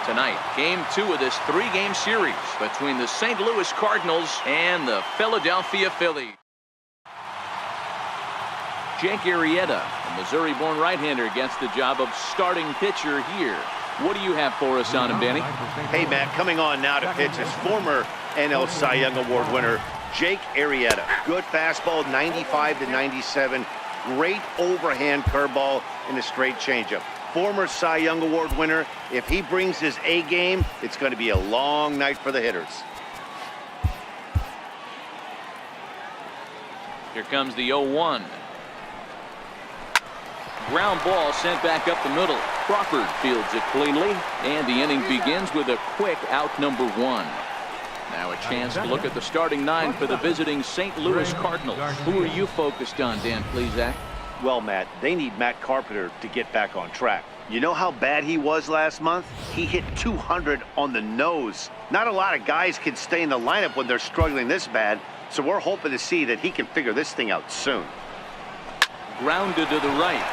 Tonight, Game 2 of this 3-game series between the St. Louis Cardinals and the Philadelphia Phillies. Jake Arrieta, a Missouri-born right-hander, gets the job of starting pitcher here. What do you have for us on him, Danny? Hey, Matt, coming on now to pitch is former NL Cy Young Award winner Jake Arrieta. Good fastball, 95 to 97. Great overhand curveball and a straight changeup. Former Cy Young Award winner. If he brings his A game, it's going to be a long night for the hitters. Here comes the 0-1. Ground ball sent back up the middle. Crawford fields it cleanly, and the inning begins with a quick out number 1. Now a chance to look at the starting 9 for the visiting St. Louis Cardinals. Who are you focused on, Dan Plesac? Well, Matt, they need Matt Carpenter to get back on track. You know how bad he was last month? He hit 200 on the nose. Not a lot of guys can stay in the lineup when they're struggling this bad, so we're hoping to see that he can figure this thing out soon. Grounded to the right.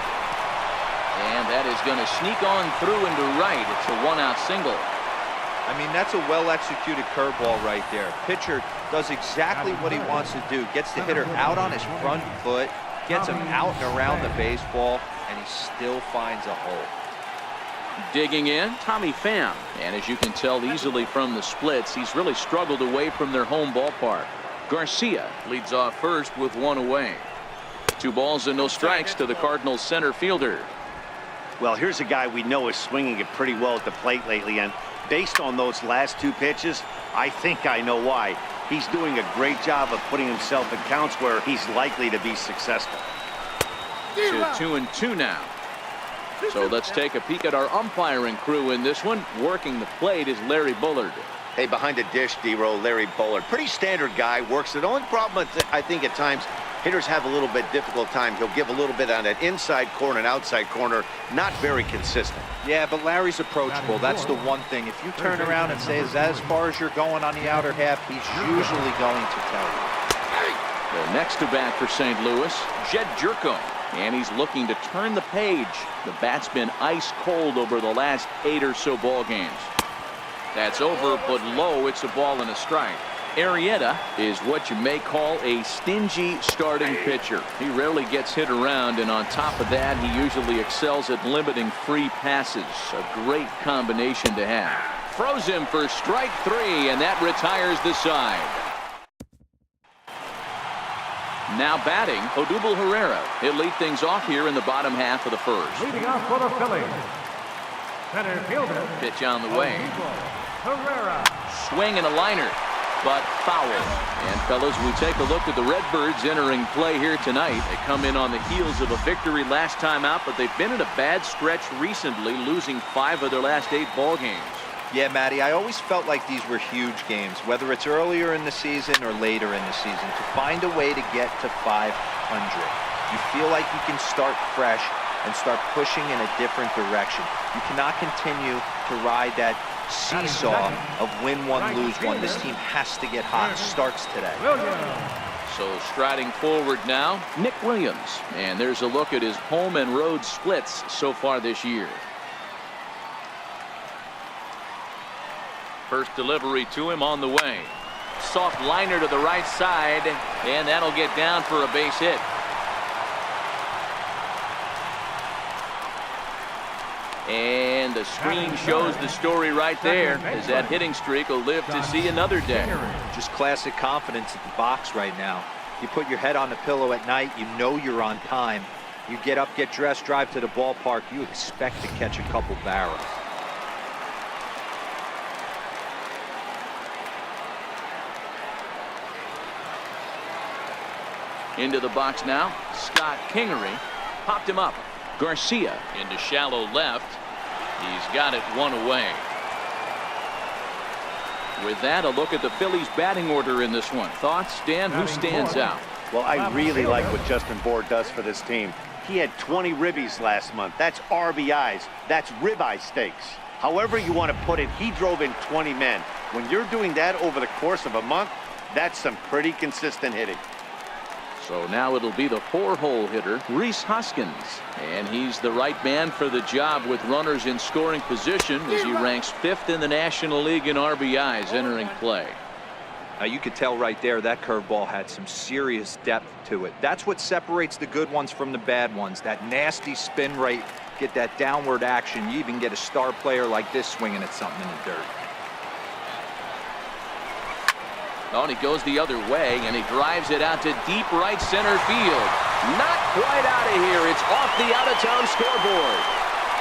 And that is going to sneak on through into right. It's a 1-out single. I mean, that's a well-executed curveball right there. Pitcher does exactly what he wants to do. Gets the hitter out on his front foot, gets him out and around the baseball, and he still finds a hole. Digging in, Tommy Pham. And as you can tell easily from the splits, he's really struggled away from their home ballpark. Garcia leads off first with 1 away. 2 balls and no strikes to the Cardinals center fielder. Well, here's a guy we know is swinging it pretty well at the plate lately, and based on those last 2 pitches, I think I know why. He's doing a great job of putting himself in counts where he's likely to be successful. To 2-2 now. So let's take a peek at our umpiring crew in this one. Working the plate is Larry Bullard. Hey, behind the dish, D-Row, Larry Bullard. Pretty standard guy, works it. The only problem, I think, at times, hitters have a little bit difficult time. He'll give a little bit on that inside corner and outside corner. Not very consistent. Yeah, but Larry's approachable. That's the one thing. If you turn around and say, is that as far as you're going on the outer half, he's usually going to tell you. The next to bat for St. Louis, Jed Jerko. And he's looking to turn the page. The bat's been ice cold over the last 8 or so ball games. That's over, but low. It's a ball and a strike. Arrieta is what you may call a stingy starting pitcher. He rarely gets hit around, and on top of that, he usually excels at limiting free passes. A great combination to have. Throws him for strike 3, and that retires the side. Now batting, Odubel Herrera. He'll lead things off here in the bottom half of the first. Leading off for the Phillies, center fielder. Pitch on the way. Herrera. Swing and a liner, but foul. And fellas, we take a look at the Redbirds entering play here tonight. They come in on the heels of a victory last time out, but they've been in a bad stretch recently, losing 5 of their last 8 ball games. Yeah, Matty, I always felt like these were huge games, whether it's earlier in the season or later in the season, to find a way to get to 500. You feel like you can start fresh and start pushing in a different direction. You cannot continue to ride that seesaw of win one, lose one. This team has to get hot. Starts today. So striding forward now, Nick Williams. And there's a look at his home and road splits so far this year. First delivery to him on the way. Soft liner to the right side, and that'll get down for a base hit. And the screen shows the story right there, as that hitting streak will live to see another day. Just classic confidence at the box right now. You put your head on the pillow at night, you know you're on time. You get up, get dressed, drive to the ballpark, you expect to catch a couple barrels. Into the box now, Scott Kingery popped him up. Garcia into shallow left. He's got it 1 away. With that, a look at the Phillies batting order in this one. Thoughts, Dan? Who stands out? Well, I really like what Justin Bour does for this team. He had 20 ribbies last month. That's RBIs. That's ribeye steaks. However you want to put it, he drove in 20 men. When you're doing that over the course of a month, that's some pretty consistent hitting. So now it'll be the 4-hole hitter, Rhys Hoskins. And he's the right man for the job with runners in scoring position as he ranks 5th in the National League in RBIs entering play. Now you could tell right there that curveball had some serious depth to it. That's what separates the good ones from the bad ones. That nasty spin rate, get that downward action. You even get a star player like this swinging at something in the dirt. Oh, and he goes the other way, and he drives it out to deep right center field. Not quite out of here. It's off the out-of-town scoreboard.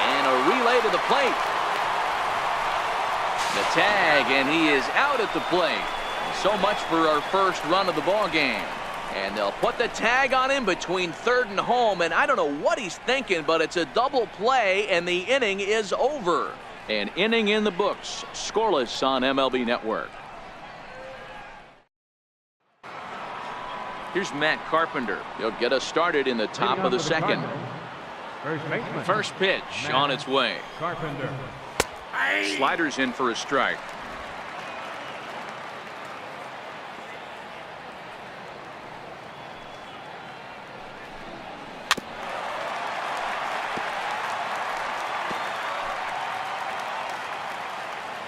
And a relay to the plate. The tag, and he is out at the plate. So much for our first run of the ball game. And they'll put the tag on him between third and home, and I don't know what he's thinking, but it's a double play, and the inning is over. An inning in the books, scoreless on MLB Network. Here's Matt Carpenter. He'll get us started in the top of the second. First pitch on its way. Carpenter. Sliders in for a strike.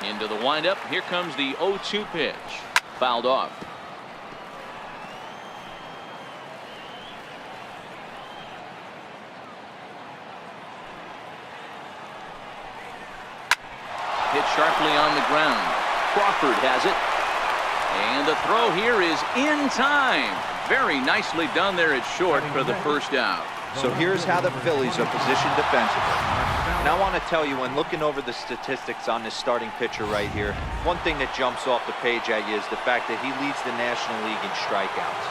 Into the windup. Here comes the 0-2 pitch. Fouled off. Hit sharply on the ground. Crawford has it. And the throw here is in time. Very nicely done there at short for the first out. So here's how the Phillies are positioned defensively. And I want to tell you, when looking over the statistics on this starting pitcher right here, one thing that jumps off the page at you is the fact that he leads the National League in strikeouts.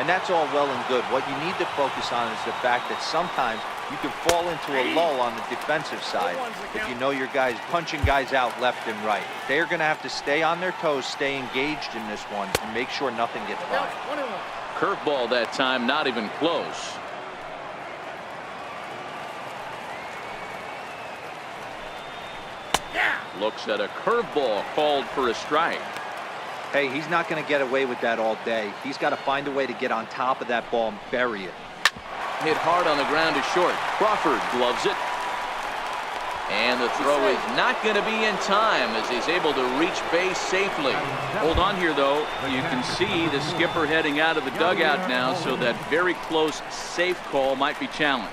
And that's all well and good. What you need to focus on is the fact that sometimes you can fall into a lull on the defensive side if you know your guys punching guys out left and right. They're going to have to stay on their toes, stay engaged in this one, and make sure nothing gets by. Curveball that time, not even close. Looks at a curveball called for a strike. Hey, he's not going to get away with that all day. He's got to find a way to get on top of that ball and bury it. Hit hard on the ground to short. Crawford gloves it. And the throw is not going to be in time as he's able to reach base safely. Hold on here, though. You can see the skipper heading out of the dugout now, so that very close safe call might be challenged.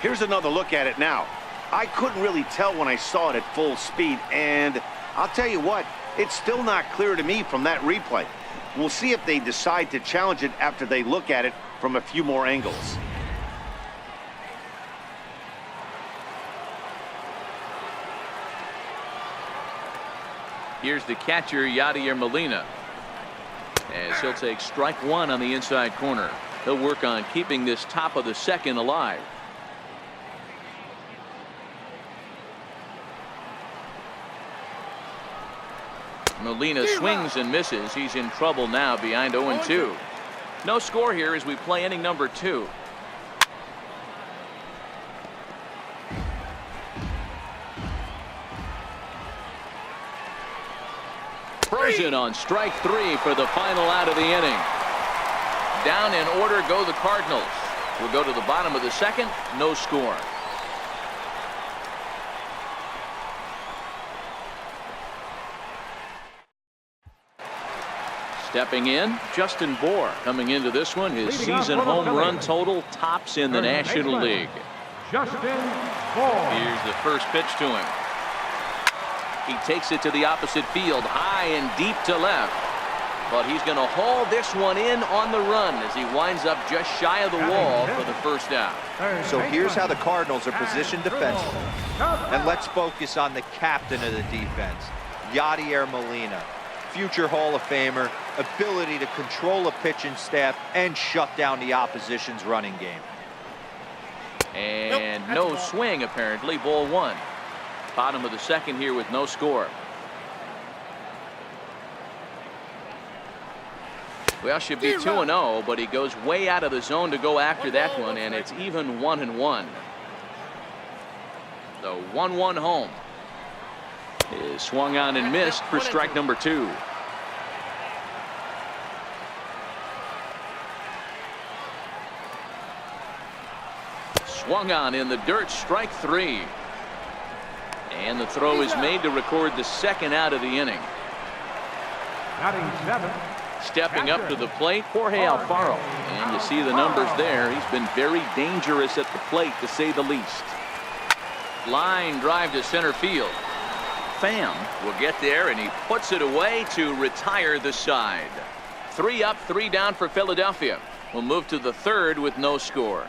Here's another look at it now. I couldn't really tell when I saw it at full speed, and I'll tell you what, it's still not clear to me from that replay. We'll see if they decide to challenge it after they look at it from a few more angles. Here's the catcher, Yadier Molina, as he'll take strike one on the inside corner. He'll work on keeping this top of the second alive. Molina swings and misses. He's in trouble now behind 0-2. No score here as we play inning number 2. Frozen on strike 3 for the final out of the inning. Down in order go the Cardinals. We'll go to the bottom of the second. No score. Stepping in, Justin Bour coming into this one. His season home run total tops in the National League. Justin Bour. Here's the first pitch to him. He takes it to the opposite field, high and deep to left. But he's going to haul this one in on the run as he winds up just shy of the wall for the first out. So here's how the Cardinals are positioned defensively. And let's focus on the captain of the defense, Yadier Molina. Future Hall of Famer, ability to control a pitching staff and shut down the opposition's running game. And no swing, apparently. Ball 1. Bottom of the second here with no score. Well, should be 2-0, but he goes way out of the zone to go after that one, and it's even 1-1. The 1-1 home is swung on and missed for strike number 2. Swung on in the dirt, strike 3. And the throw is made to record the second out of the inning. Batting 7. Stepping up to the plate, Jorge Alfaro. And you see the numbers there. He's been very dangerous at the plate, to say the least. Line drive to center field. Pham will get there, and he puts it away to retire the side. 3 up, 3 down for Philadelphia. We'll move to the third with no score.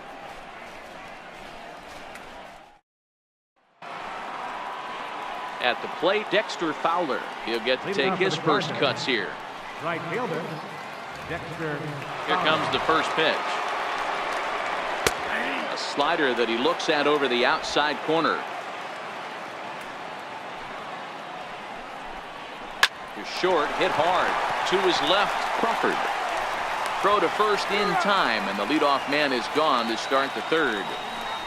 At the plate, Dexter Fowler. He'll get to take his first cuts here. Right fielder, Dexter. Here comes the first pitch. A slider that he looks at over the outside corner. To short, hit hard. To his left, Crawford. Throw to first in time, and the leadoff man is gone to start the third.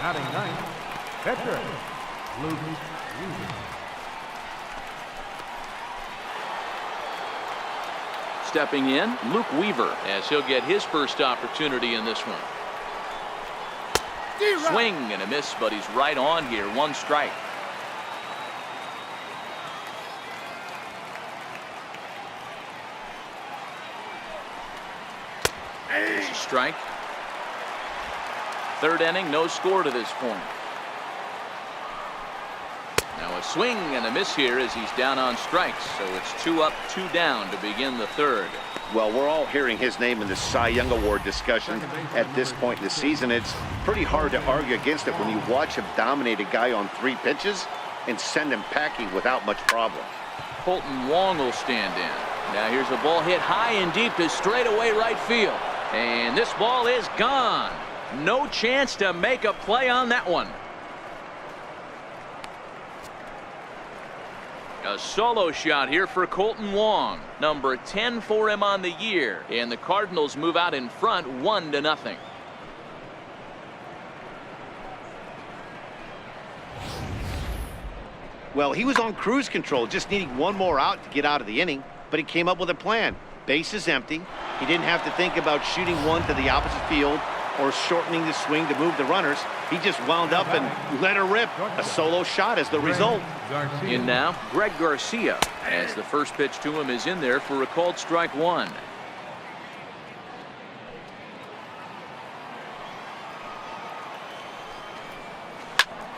Batting 9th, pitcher, Luke Weaver. Stepping in, Luke Weaver, as he'll get his first opportunity in this one. Swing and a miss, but he's right on here. 1 strike. There's a strike. Third inning, no score to this point. Now a swing and a miss here as he's down on strikes. So it's 2 up, 2 down to begin the third. Well, we're all hearing his name in the Cy Young Award discussion at this point in the season. It's pretty hard to argue against it when you watch him dominate a guy on 3 pitches and send him packing without much problem. Colton Wong will stand in. Now here's a ball hit high and deep to straightaway right field. And this ball is gone. No chance to make a play on that one. A solo shot here for Colton Wong. Number 10 for him on the year. And the Cardinals move out in front 1-0. Well, he was on cruise control, just needing 1 more out to get out of the inning. But he came up with a plan. Base is empty. He didn't have to think about shooting one to the opposite field or shortening the swing to move the runners. He just wound up and let her rip. A solo shot as the result. In now, Greg Garcia, as the first pitch to him is in there for a called strike 1.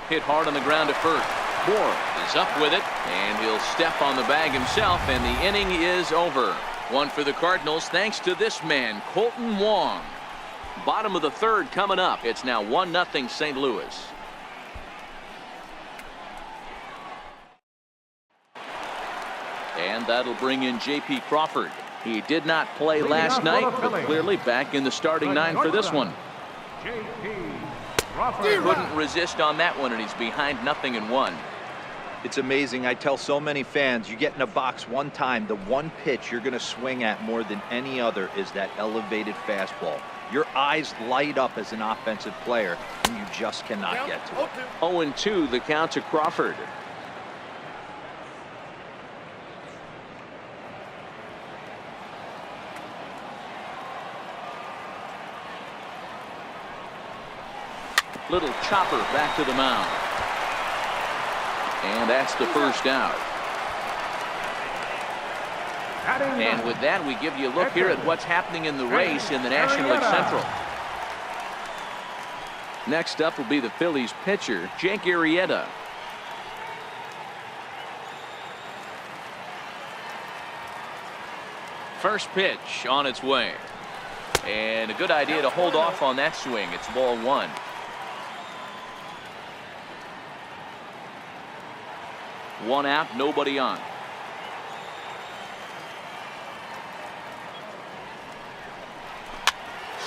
Hit hard on the ground to first. Bour is up with it, and he'll step on the bag himself, and the inning is over. 1 for the Cardinals thanks to this man, Colton Wong. Bottom of the third coming up. It's now 1-0 St. Louis. And that'll bring in J.P. Crawford. He did not play last night, but clearly back in the starting 9 for this one. J.P. Crawford. Couldn't resist on that one, and he's behind 0-1. It's amazing. I tell so many fans, you get in a box one time, the one pitch you're going to swing at more than any other is that elevated fastball. Your eyes light up as an offensive player, and you just cannot get to it. 0-2 the count to Crawford. Little chopper back to the mound. And that's the first out. And with that, we give you a look here at what's happening in the race in the National League Central. Next up will be the Phillies pitcher, Jake Arrieta. First pitch on its way. And a good idea to hold off on that swing. It's ball 1. One out, nobody on.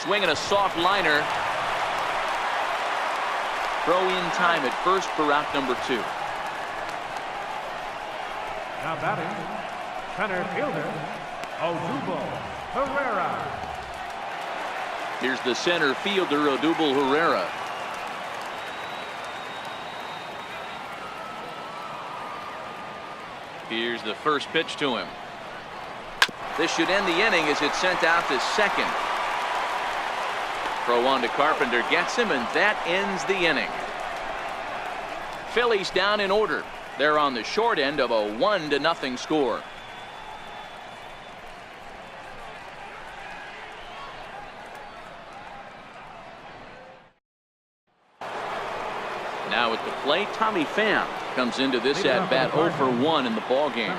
Swinging a soft liner. Throw in time at first for out number 2. Now batting, center fielder, Odubel Herrera. Here's the center fielder, Odubel Herrera. Here's the first pitch to him. This should end the inning as it's sent out to second. Throw on to Carpenter, gets him, and that ends the inning. Phillies down in order. They're on the short end of a 1-0 score. Now at the plate, Tommy Pham comes into this at bat 0 for 1 in the ball game.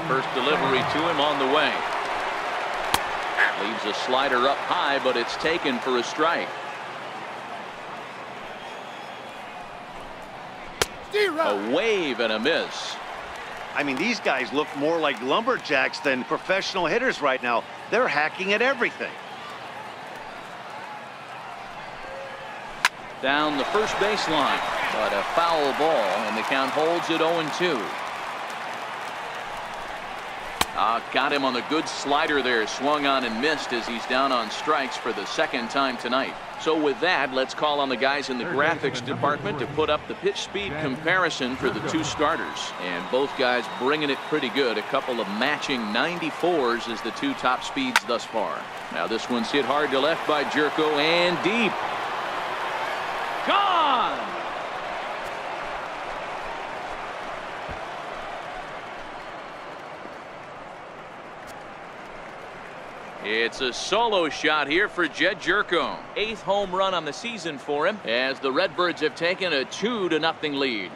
First delivery to him on the way. Leaves a slider up high, but it's taken for a strike. A wave and a miss. I mean, these guys look more like lumberjacks than professional hitters right now. They're hacking at everything. Down the first baseline, but a foul ball, and the count holds at 0-2. Got him on the good slider there, swung on and missed as he's down on strikes for the second time tonight. So with that, let's call on the guys in the graphics department to put up the pitch speed comparison for the two starters. And both guys bringing it pretty good. A couple of matching 94s as the two top speeds thus far. Now this one's hit hard to left by Jerko and deep. Gone! It's a solo shot here for Jed Jerko. 8th home run on the season for him as the Redbirds have taken a 2-0 lead.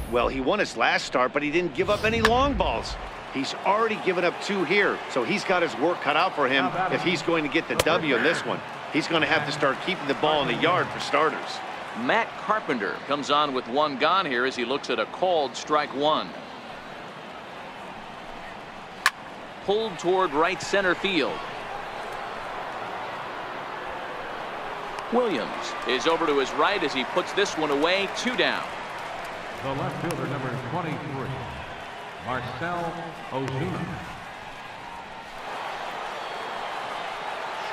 Well, he won his last start, but he didn't give up any long balls. He's already given up 2 here, so he's got his work cut out for him if he's going to get the W in this one. He's going to have to start keeping the ball in the yard for starters. Matt Carpenter comes on with 1 gone here as he looks at a called strike 1. Pulled toward right center field. Williams is over to his right as he puts this one away. 2 down. The left fielder, number 23, Marcell Ozuna.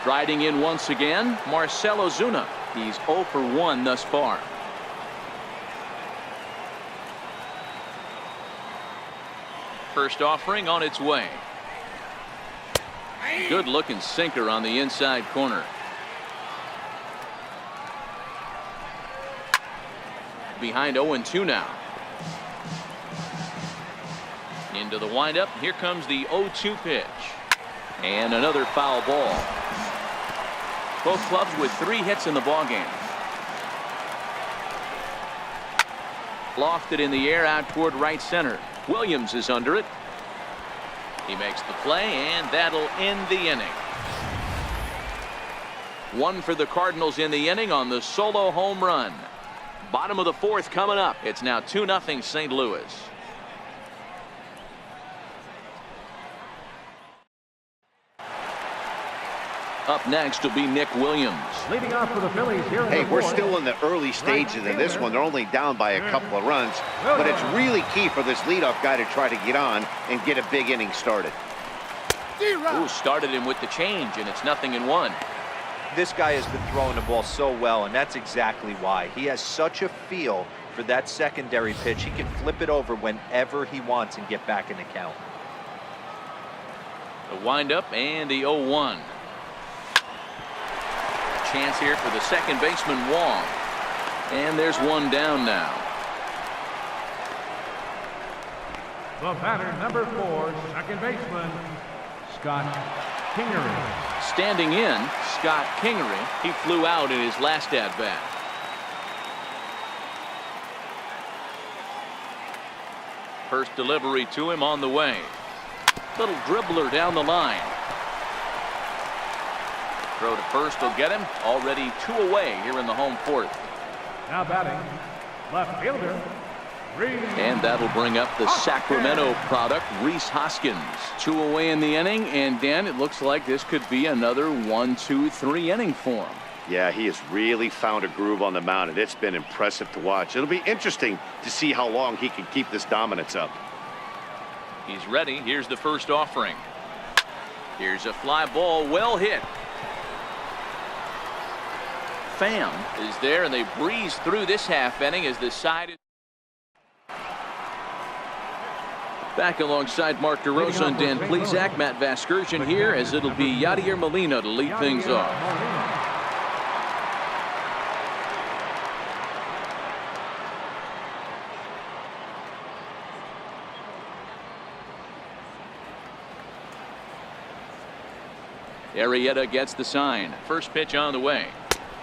Striding in once again, Marcell Ozuna. He's 0 for 1 thus far. First offering on its way. Good looking sinker on the inside corner. Behind 0-2 now. Into the windup. Here comes the 0-2 pitch. And another foul ball. Both clubs with 3 hits in the ballgame. Lofted in the air out toward right center. Williams is under it. He makes the play, and that'll end the inning. 1 for the Cardinals in the inning on the solo home run. Bottom of the 4th coming up. It's now 2-0 St. Louis. Up next will be Nick Williams. Leading off for the Phillies here. Hey, we're still in the early stages of this one. They're only down by a couple of runs, but it's really key for this leadoff guy to try to get on and get a big inning started. Ooh, started him with the change, and it's 0-1. This guy has been throwing the ball so well, and that's exactly why. He has such a feel for that secondary pitch. He can flip it over whenever he wants and get back in the count. The windup and the 0-1. Chance here for the second baseman Wong, and there's 1 down now. The batter, number 4, second baseman Scott Kingery. Standing in, Scott Kingery. He flew out in his last at bat. First delivery to him on the way. Little dribbler down the line. Throw to first will get him. Already 2 away here in the home 4th. Now batting, left fielder, Reese. And that'll bring up the Sacramento product, Rhys Hoskins. 2 away in the inning, and Dan, it looks like this could be another 1-2-3 inning for him. Yeah, he has really found a groove on the mound, and it's been impressive to watch. It'll be interesting to see how long he can keep this dominance up. He's ready. Here's the first offering. Here's a fly ball, well hit. Pham is there, and they breeze through this half inning as the side is back alongside Mark DeRosa and Dan Plesac. Matt Vasgersian here, as it'll be Yadier Molina to lead things off. Arrieta gets the sign. First pitch on the way.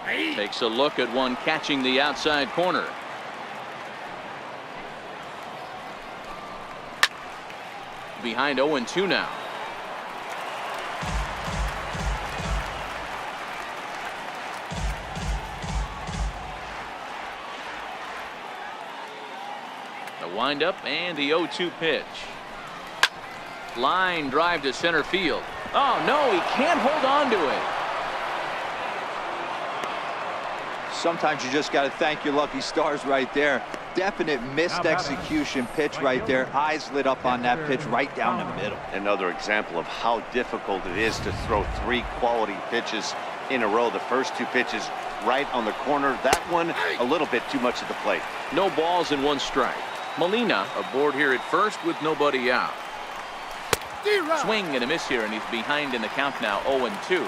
Takes a look at one catching the outside corner. Behind 0-2 now. The windup and the 0-2 pitch. Line drive to center field. Oh no, he can't hold on to it. Sometimes you just got to thank your lucky stars right there. Definite missed execution pitch right there. Eyes lit up on that pitch right down the middle. Another example of how difficult it is to throw 3 quality pitches in a row. The first 2 pitches right on the corner. That one a little bit too much at the plate. No balls and 1 strike. Molina aboard here at first with nobody out. Swing and a miss here, and he's behind in the count now, 0-2.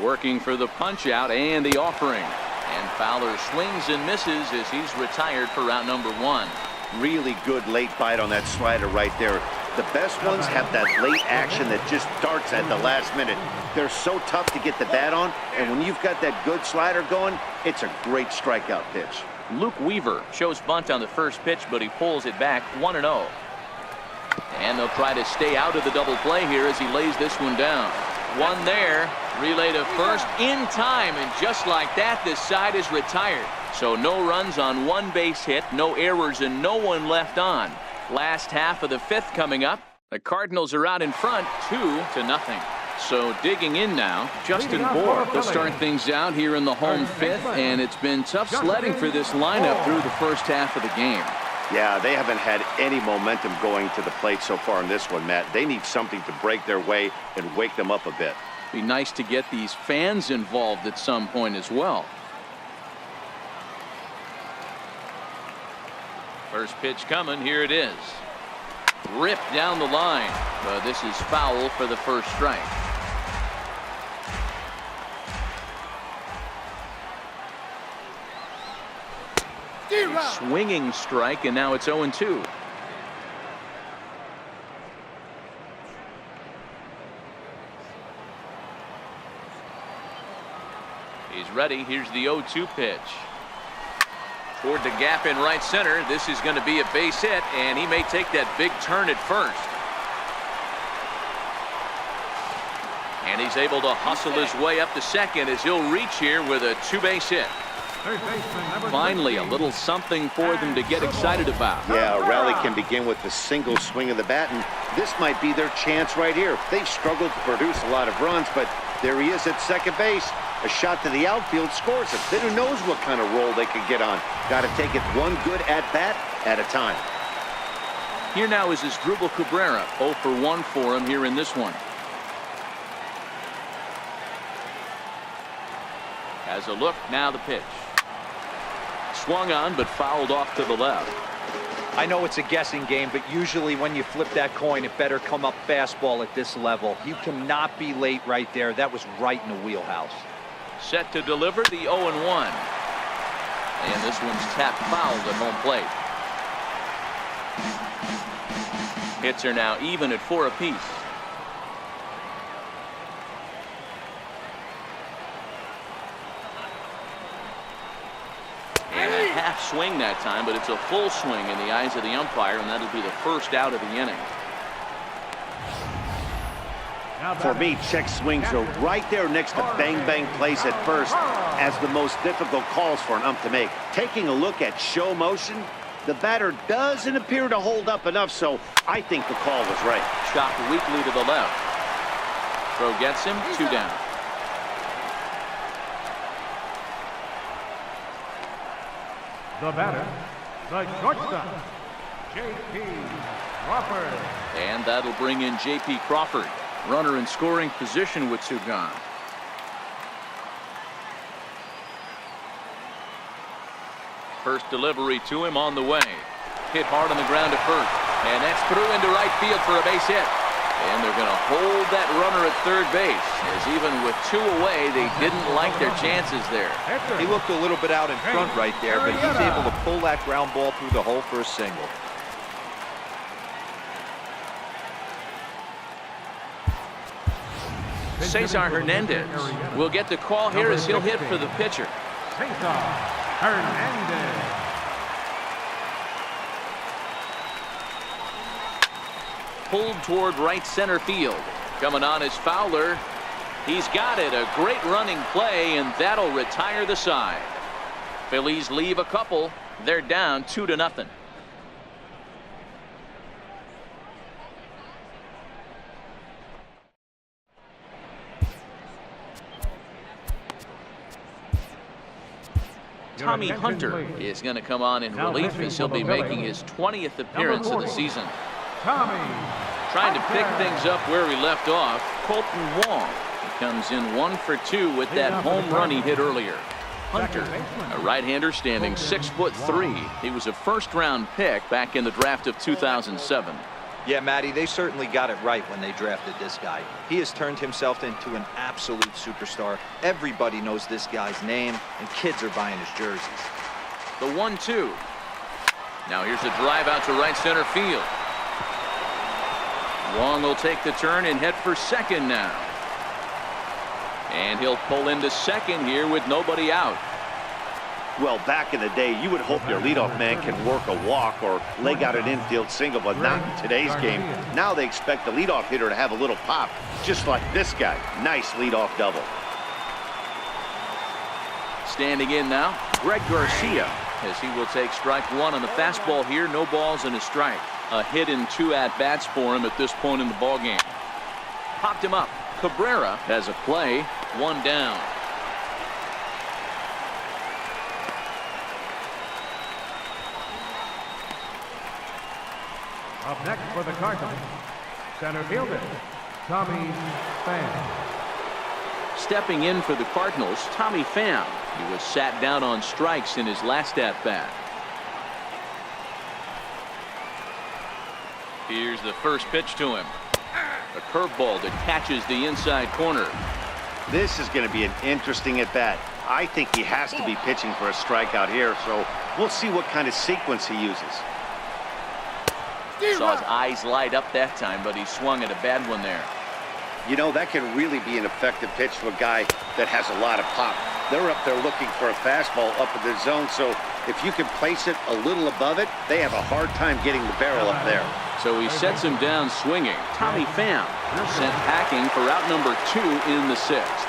Working for the punch out and the offering. And Fowler swings and misses as he's retired for round number 1. Really good late bite on that slider right there. The best ones have that late action that just darts at the last minute. They're so tough to get the bat on, and when you've got that good slider going, it's a great strikeout pitch. Luke Weaver shows bunt on the first pitch, but he pulls it back 1-0. And they'll try to stay out of the double play here as he lays this one down. One there, relay to first in time, and just like that, this side is retired. So no runs on 1 base hit, no errors, and no one left on. Last half of the 5th coming up. The Cardinals are out in front 2-0. So digging in now, Justin Bour. They'll start things out here in the home 5th, and it's been tough sledding for this lineup through the first half of the game. Yeah, they haven't had any momentum going to the plate so far in this one, Matt. They need something to break their way and wake them up a bit. Be nice to get these fans involved at some point as well. First pitch coming, here it is. Ripped down the line, but this is foul for the first strike. Swinging strike, and now it's 0-2. He's ready. Here's the 0-2 pitch. Toward the gap in right center. This is going to be a base hit, and he may take that big turn at first. And he's able to hustle his way up to second as he'll reach here with a 2-base hit. Finally, a little something for them to get excited about. Yeah, a rally can begin with a single swing of the bat, and this might be their chance right here. They've struggled to produce a lot of runs, but there he is at second base. A shot to the outfield scores it. Then who knows what kind of roll they could get on. Got to take it one good at-bat at a time. Here now is Asdrubal Cabrera. 0 for 1 for him here in this one. Has a look, now the pitch. Swung on, but fouled off to the left. I know it's a guessing game, but usually when you flip that coin, it better come up fastball at this level. You cannot be late right there. That was right in the wheelhouse. Set to deliver the 0-1. And this one's tapped fouled at home plate. Hits are now even at 4 apiece. And a half swing that time, but it's a full swing in the eyes of the umpire, and that'll be the first out of the inning. For me, check swings are right there next to bang-bang plays at first as the most difficult calls for an ump to make. Taking a look at show motion, the batter doesn't appear to hold up enough, so I think the call was right. Chopped weakly to the left. Throw gets him, 2 down. The batter, the shortstop, J.P. Crawford. And that'll bring in J.P. Crawford. Runner in scoring position with 2 gone. First delivery to him on the way. Hit hard on the ground to first. And that's through into right field for a base hit. And they're going to hold that runner at third base, as even with 2 away, they didn't like their chances there. He looked a little bit out in front right there, but he's able to pull that ground ball through the hole for a single. Cesar Hernandez will get the call here as he'll hit for the pitcher. Saison Hernandez. Pulled toward right center field. Coming on is Fowler. He's got it. A great running play, and that'll retire the side. Phillies leave a couple. They're down 2-0. Tommy Hunter is going to come on in relief as he'll be making his 20th appearance of the season. Tommy. Trying to pick things up where he left off, Colton Wong. He comes in 1 for 2 with that home run he hit earlier. Hunter, a right-hander standing 6'3". He was a first-round pick back in the draft of 2007. Yeah, Matty, they certainly got it right when they drafted this guy. He has turned himself into an absolute superstar. Everybody knows this guy's name, and kids are buying his jerseys. The 1-2. Now here's a drive out to right center field. Wong will take the turn and head for second now. And he'll pull into second here with nobody out. Well, back in the day, you would hope your leadoff man can work a walk or leg out an infield single, but not in today's game. Now they expect the leadoff hitter to have a little pop, just like this guy. Nice leadoff double. Standing in now, Greg Garcia, as he will take strike 1 on the fastball here. No balls and a strike. A hit in 2 at-bats for him at this point in the ballgame. Popped him up. Cabrera has a play. 1 down. Up next for the Cardinals, center fielder, Tommy Pham. Stepping in for the Cardinals, Tommy Pham. He was sat down on strikes in his last at-bat. Here's the first pitch to him. A curveball that catches the inside corner. This is going to be an interesting at-bat. I think he has to be pitching for a strikeout here, so we'll see what kind of sequence he uses. Saw his eyes light up that time, but he swung at a bad one there. You know, that can really be an effective pitch to a guy that has a lot of pop. They're up there looking for a fastball up in the zone, so if you can place it a little above it, they have a hard time getting the barrel up there. So he sets him down swinging. Tommy Pham sent packing for out number 2 in the 6th.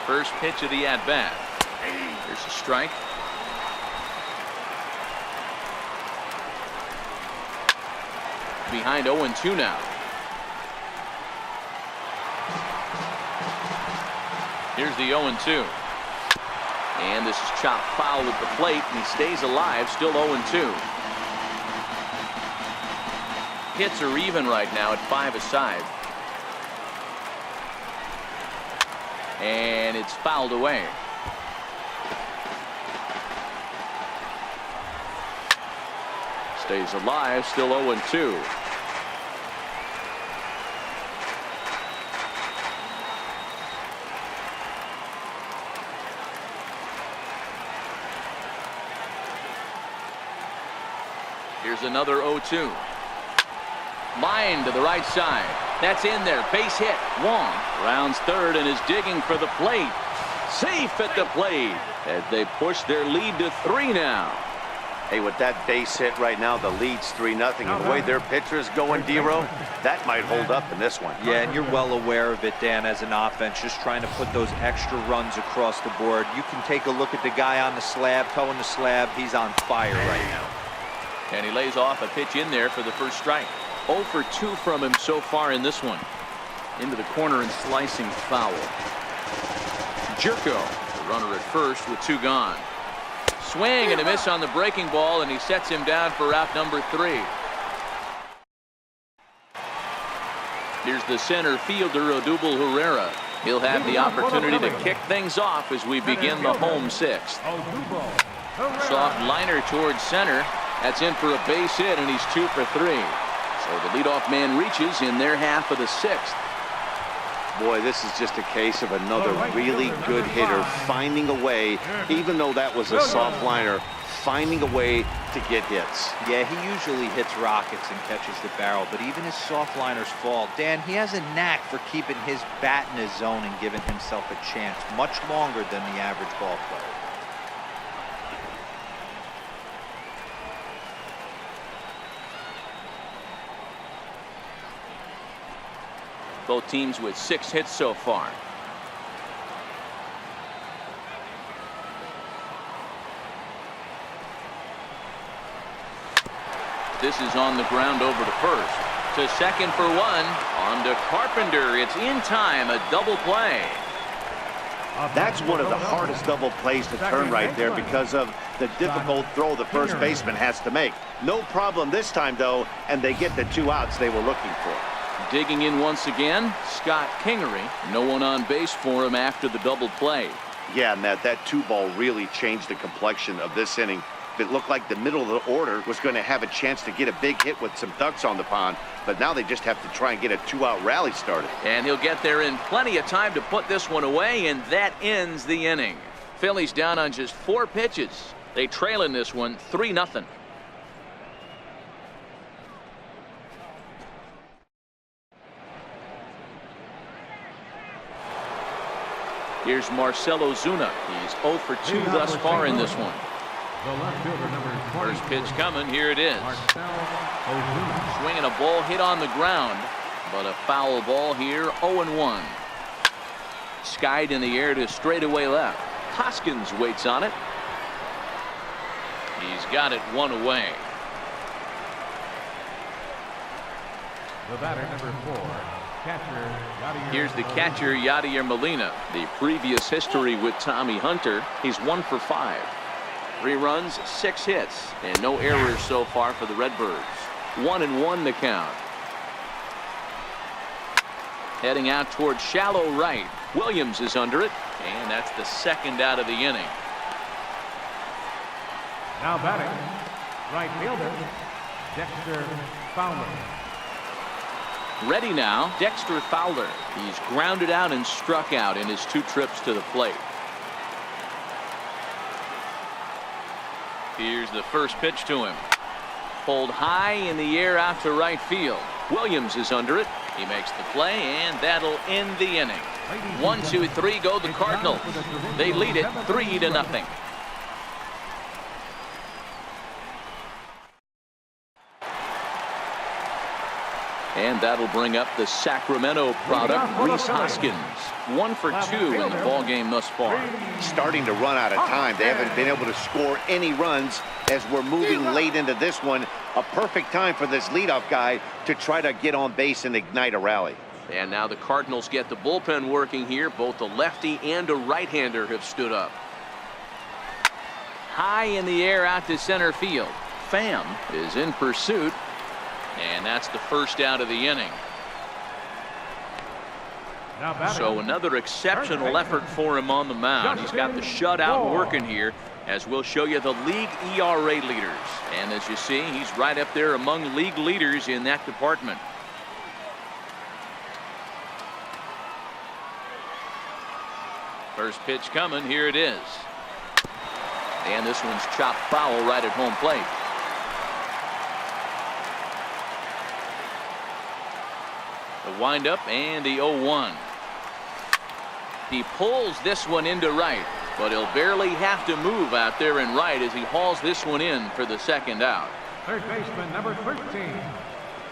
First pitch of the at-bat. Here's a strike. Behind 0-2 now. Here's the 0-2. And this is chopped foul at the plate, and he stays alive, still 0-2. Hits are even right now at 5 aside. And it's fouled away. Stays alive, still 0-2. Here's another 0-2. Line to the right side. That's in there. Base hit. Wong rounds third and is digging for the plate. Safe at the plate as they push their lead to 3 now. Hey, with that base hit right now, the lead's 3-0. And the way their pitcher is going, D-Row, that might hold up in this one. Yeah, and you're well aware of it, Dan, as an offense, just trying to put those extra runs across the board. You can take a look at the guy on the slab, toeing the slab. He's on fire right now. And he lays off a pitch in there for the first strike. 0 for 2 from him so far in this one. Into the corner and slicing foul. Jerko, the runner at first with 2 gone. Swing and a miss on the breaking ball, and he sets him down for out number 3. Here's the center fielder, Odubel Herrera. He'll have the opportunity to kick things off as we begin the home 6th. Soft liner towards center. That's in for a base hit, and he's 2 for 3. So the leadoff man reaches in their half of the 6th. Boy, this is just a case of another really good hitter finding a way, even though that was a soft liner, finding a way to get hits. Yeah, he usually hits rockets and catches the barrel, but even his soft liners fall. Dan, he has a knack for keeping his bat in his zone and giving himself a chance much longer than the average ball player. Both teams with 6 hits so far. This is on the ground over to first. To second for 1. On to Carpenter. It's in time. A double play. That's one of the hardest double plays to turn right there because of the difficult throw the first baseman has to make. No problem this time, though, and they get the 2 outs they were looking for. Digging in once again, Scott Kingery. No one on base for him after the double play. Yeah, and that 2-ball really changed the complexion of this inning. It looked like the middle of the order was going to have a chance to get a big hit with some ducks on the pond, but now they just have to try and get a 2-out rally started. And he'll get there in plenty of time to put this one away, and that ends the inning. Phillies down on just 4 pitches. They trail in this one 3-0. Here's Marcell Ozuna. He's 0 for 2 thus far in this one. First pitch coming. Here it is. Swinging a ball hit on the ground, but a foul ball here. 0-1. Skied in the air to straightaway left. Hoskins waits on it. He's got it 1 away. The batter, number 4. Here's the catcher, Yadier Molina. The previous history with Tommy Hunter, he's 1 for 5. 3 runs, 6 hits, and no errors so far for the Redbirds. 1-1 the count. Heading out towards shallow right. Williams is under it, and that's the 2nd out of the inning. Now batting, right fielder, Dexter Fowler. Ready now, Dexter Fowler. He's grounded out and struck out in his 2 trips to the plate. Here's the first pitch to him. Pulled high in the air out to right field. Williams is under it. He makes the play, and that'll end the inning. 1, 2, 3 go the Cardinals. They lead it 3-0. And that'll bring up the Sacramento product, Rhys Hoskins. 1 for 2 in the ball game thus far. Starting to run out of time. They haven't been able to score any runs as we're moving late into this one. A perfect time for this leadoff guy to try to get on base and ignite a rally. And now the Cardinals get the bullpen working here. Both a lefty and a right-hander have stood up. High in the air out to center field. Pham is in pursuit. And that's the first out of the inning. So another exceptional effort for him on the mound. He's got the shutout working here, as we'll show you the league ERA leaders. And as you see, he's right up there among league leaders in that department. First pitch coming. Here it is. And this one's chopped foul right at home plate. The windup and the 0-1. He pulls this one into right, but he'll barely have to move out there in right as he hauls this one in for the 2nd out. Third baseman, number 13,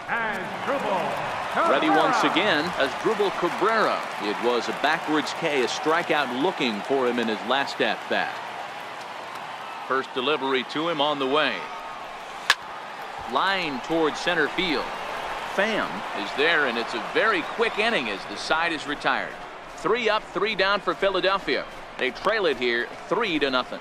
Asdrubal. Ready once again, Asdrubal Cabrera. It was a backwards K, a strikeout looking for him in his last at-bat. First delivery to him on the way. Line towards center field. Pham is there, and it's a very quick inning as the side is retired. 3 up, 3 down for Philadelphia. They trail it here 3-0.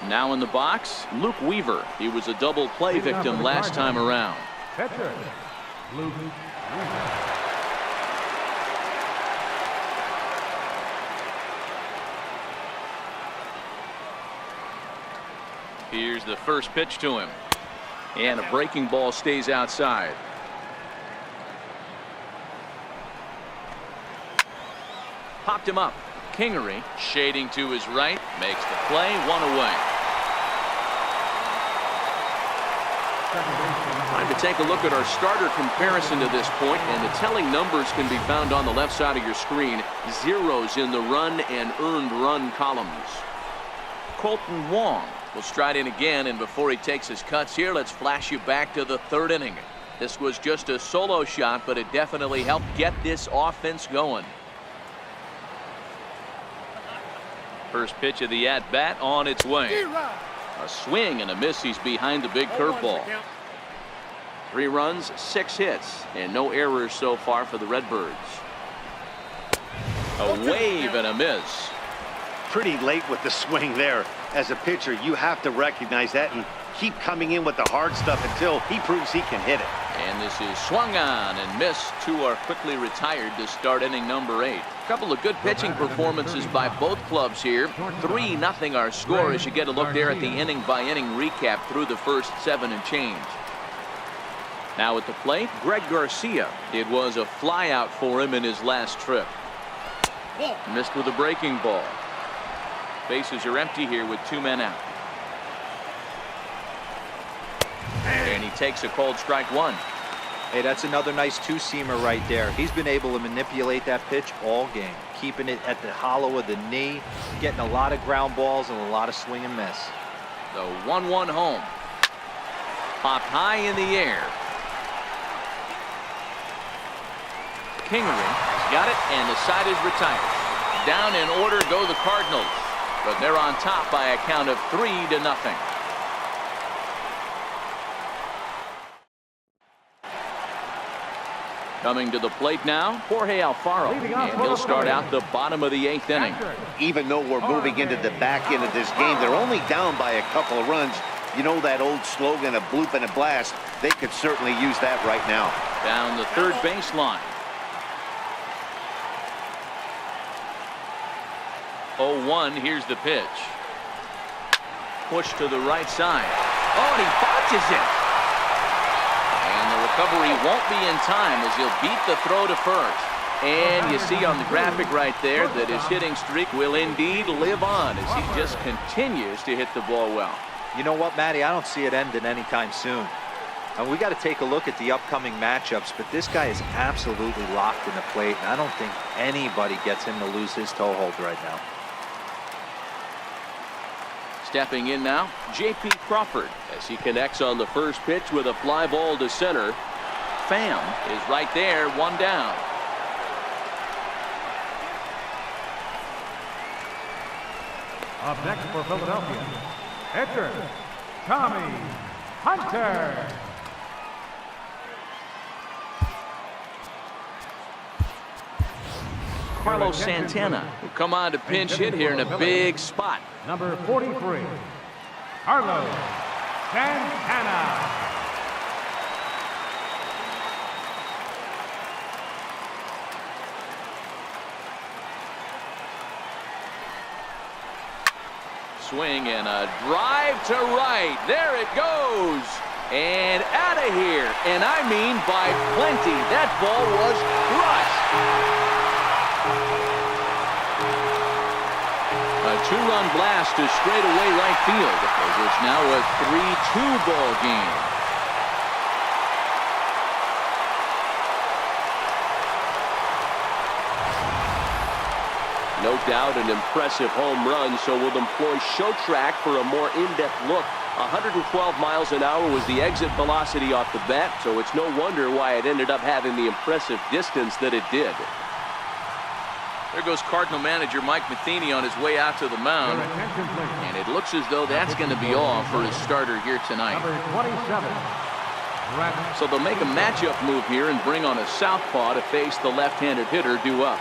Now in the box, Luke Weaver. He was a double play victim last time around. Pitcher, Luke Weaver. Here's the first pitch to him. And a breaking ball stays outside. Popped him up. Kingery shading to his right. Makes the play. One away. Time to take a look at our starter comparison to this point, and the telling numbers can be found on the left side of your screen. Zeros in the run and earned run columns. Colton Wong will stride in again, and before he takes his cuts here, let's flash you back to the third inning. This was just a solo shot, but it definitely helped get this offense going. First pitch of the at-bat on its way. A swing and a miss. He's behind the big curveball. 3 runs, 6 hits, and no errors so far for the Redbirds. A wave and a miss. Pretty late with the swing there. As a pitcher, you have to recognize that and keep coming in with the hard stuff until he proves he can hit it. And this is swung on and missed. 2 are quickly retired to start inning number 8. A couple of good pitching performances by both clubs here. 3-0 our score as you get a look there at the inning-by-inning recap through the first 7 and change. Now at the plate, Greg Garcia. It was a flyout for him in his last trip. Missed with a breaking ball. Bases are empty here with 2 men out. And he takes a cold strike 1. Hey, that's another nice two-seamer right there. He's been able to manipulate that pitch all game, keeping it at the hollow of the knee, getting a lot of ground balls and a lot of swing and miss. The 1-1 home. Popped high in the air. Kingery has got it, and the side is retired. Down in order go the Cardinals, but they're on top by a count of 3-0. Coming to the plate now, Jorge Alfaro, and he'll start out the bottom of the 8th inning. Even though we're moving into the back end of this game, they're only down by a couple of runs. You know that old slogan, a bloop and a blast. They could certainly use that right now. Down the third baseline. 0-1, here's the pitch. Push to the right side. Oh, and he botches it. And the recovery won't be in time as he'll beat the throw to first. And you see on the graphic right there that his hitting streak will indeed live on as he just continues to hit the ball well. You know what, Matty? I don't see it ending anytime soon. And we got to take a look at the upcoming matchups, but this guy is absolutely locked in the plate, and I don't think anybody gets him to lose his toehold right now. Stepping in now, J.P. Crawford as he connects on the first pitch with a fly ball to center. Pham is right there, 1 down. Up next for Philadelphia, pitcher, Tommy Hunter. Carlos Santana will come on to pinch hit here in a big spot. Number 43, Carlos Santana. Swing and a drive to right. There it goes. And out of here. And I mean by plenty. That ball was crushed. A 2-run blast to straightaway right field as it's now a 3-2 ball game. No doubt an impressive home run, so we'll employ show track for a more in-depth look. 112 miles an hour was the exit velocity off the bat, so it's no wonder why it ended up having the impressive distance that it did. There goes Cardinal manager Mike Matheny on his way out to the mound. And it looks as though that's going to be all for his starter here tonight. So they'll make a matchup move here and bring on a southpaw to face the left-handed hitter due up.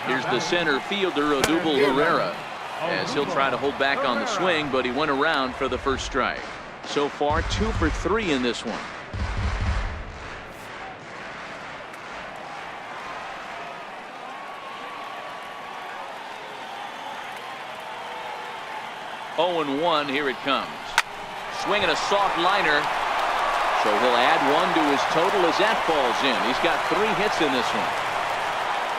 Here's the center fielder, Odubel Herrera. as he'll try to hold back on the swing, but he went around for the first strike. So far 2 for 3 in this one. Oh and 1, here it comes. Swinging a soft liner. So he'll add 1 to his total as that falls in. He's got 3 hits in this one.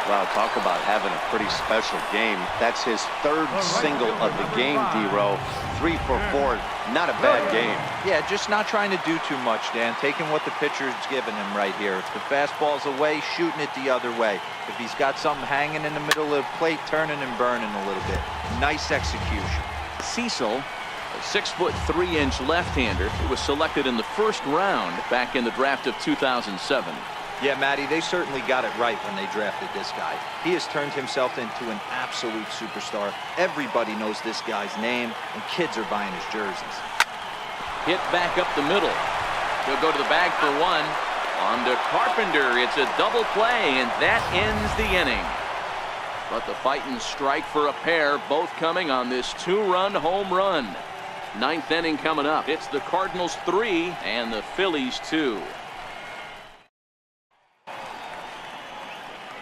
Wow, talk about having a pretty special game. That's his 3rd single of the game, D-Row. 3 for 4, not a bad game. Yeah, just not trying to do too much, Dan. Taking what the pitcher's giving him right here. If the fastball's away, shooting it the other way. If he's got something hanging in the middle of the plate, turning and burning a little bit. Nice execution. Cecil, a 6'3" left-hander who was selected in the 1st round back in the draft of 2007. Yeah, Matty, they certainly got it right when they drafted this guy. He has turned himself into an absolute superstar. Everybody knows this guy's name, and kids are buying his jerseys. Hit back up the middle. He'll go to the bag for 1. On to Carpenter. It's a double play, and that ends the inning. But the fighting strike for a pair, both coming on this 2-run home run. 9th inning coming up. It's the Cardinals 3 and the Phillies 2.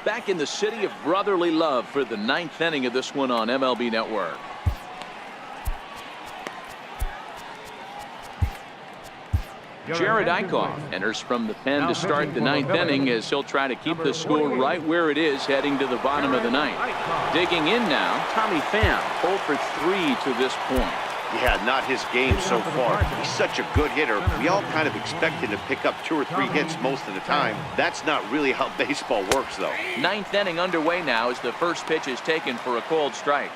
Back in the city of brotherly love for the 9th inning of this one on MLB Network. Jared Eichhoff enters from the pen to start the 9th inning as he'll try to keep the score right where it is heading to the bottom of the 9th. Digging in now, Tommy Pham, 0 for 3 to this point. Yeah, not his game so far. He's such a good hitter. We all kind of expect him to pick up 2 or 3 hits most of the time. That's not really how baseball works, though. 9th inning underway now as the first pitch is taken for a called strike.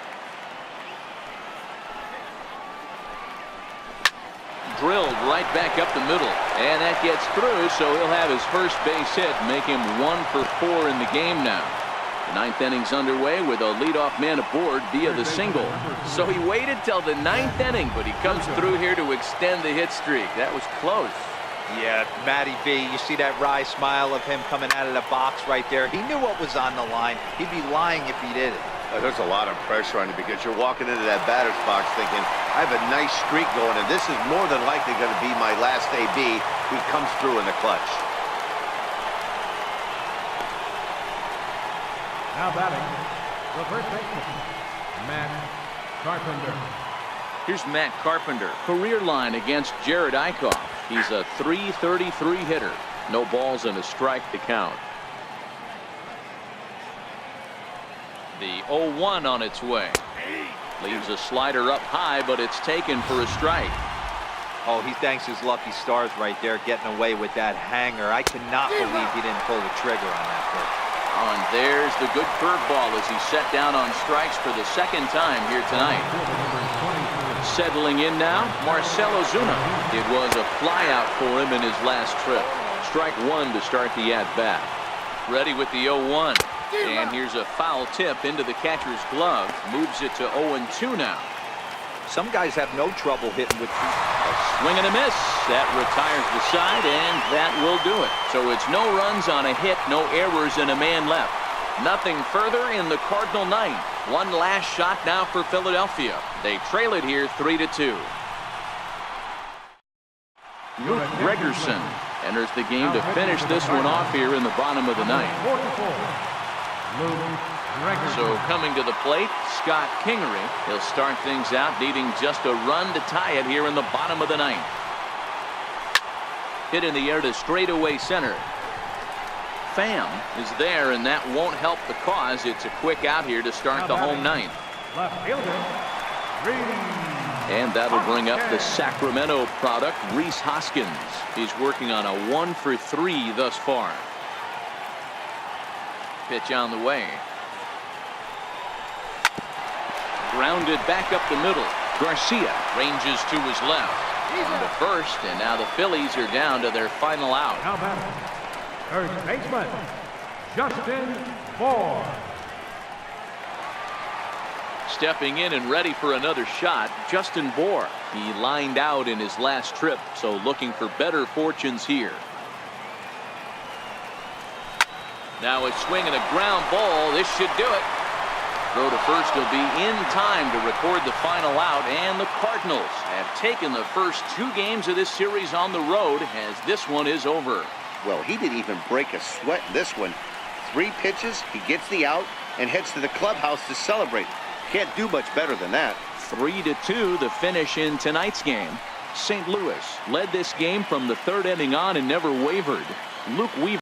Drilled right back up the middle, and that gets through, so he'll have his first base hit, make him 1 for 4 in the game now. The 9th inning's underway with a leadoff man aboard via the single. So he waited till the 9th inning, but he comes through here to extend the hit streak. That was close. Yeah, Matty B, you see that wry smile of him coming out of the box right there. He knew what was on the line. He'd be lying if he didn't. There's a lot of pressure on you because you're walking into that batter's box thinking, I have a nice streak going, and this is more than likely going to be my last AB. He comes through in the clutch. Now batting, the first baseman, Matt Carpenter. Here's Matt Carpenter. Career line against Jared Eichhoff. He's a .333 hitter. No balls and a strike to count. The 0-1 on its way. Leaves a slider up high, but it's taken for a strike. Oh, he thanks his lucky stars right there, getting away with that hanger. I cannot believe he didn't pull the trigger on that pitch. Oh, and there's the good curveball as he set down on strikes for the 2nd time here tonight. Settling in now, Marcell Ozuna. It was a flyout for him in his last trip. Strike 1 to start the at-bat. Ready with the 0-1. And here's a foul tip into the catcher's glove. Moves it to 0-2 now. Some guys have no trouble hitting with A swing and a miss. That retires the side, and that will do it. So it's no runs on a hit, no errors, and a man left. Nothing further in the Cardinal 9th. One last shot now for Philadelphia. They trail it here 3-2. Luke Gregerson enters the game to finish this one off here in the bottom of the 9th. So coming to the plate, Scott Kingery. He'll start things out needing just a run to tie it here in the bottom of the 9th. Hit in the air to straightaway center. Pham is there, and that won't help the cause. It's a quick out here to start the home 9th. Left fielder, And that'll bring up the Sacramento product, Rhys Hoskins. He's working on a 1 for 3 thus far. Pitch on the way. Grounded back up the middle. Garcia ranges to his left. On to first, and now the Phillies are down to their final out. now batting, first baseman, Justin Bour. Stepping in and ready for another shot, Justin Bour. He lined out in his last trip, so looking for better fortunes here. Now a swing and a ground ball. This should do it. Throw to first will be in time to record the final out, and the Cardinals have taken the first 2 games of this series on the road as this one is over. Well, he didn't even break a sweat in this one. 3 pitches, he gets the out and heads to the clubhouse to celebrate. Can't do much better than that. 3-2 the finish in tonight's game. St. Louis led this game from the 3rd inning on and never wavered. Luke Weaver